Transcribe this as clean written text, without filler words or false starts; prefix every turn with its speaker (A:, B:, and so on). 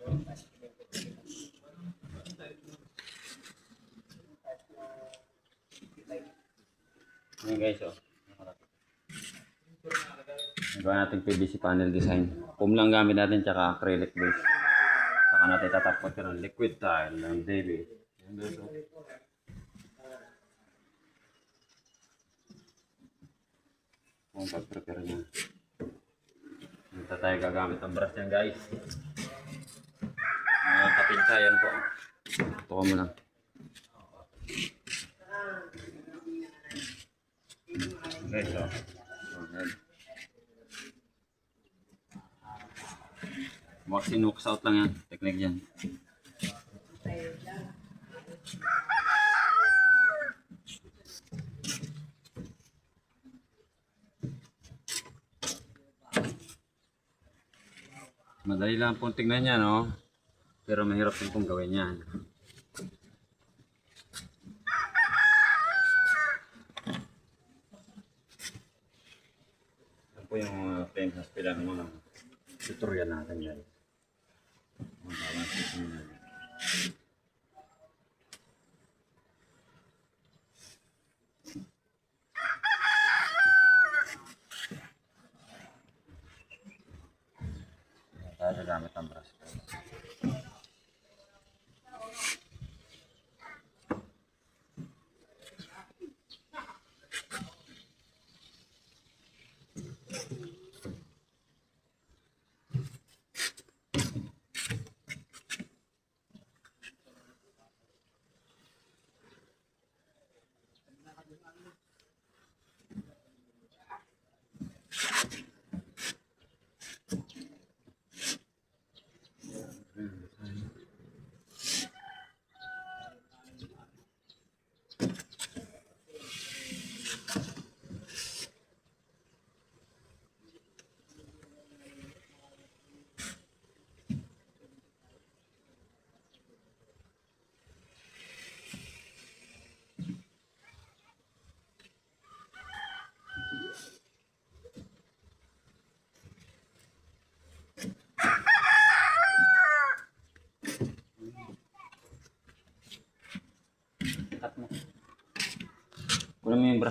A: Ayan guys, oh. Nagawa natin PVC panel design. Foam lang gamit natin, tsaka acrylic base. Saka natin tatapot ka ng liquid tile ng Davy. Ayan guys, oh. Kung pag-prepare niya. Dito tayo gagamit ang brush niyan guys. Kapinsa, yan po. Tuka mo lang. Guys, oh. Ayan. Wax in, wax out lang yan. Technique yan. Madali lang pong tingnan yan, no? Pero mahirap din pong gawin yan. Yan po yung frame hospital ng tutorial natin guys. Tayo gamit ang brush. Kunin mo yung brush.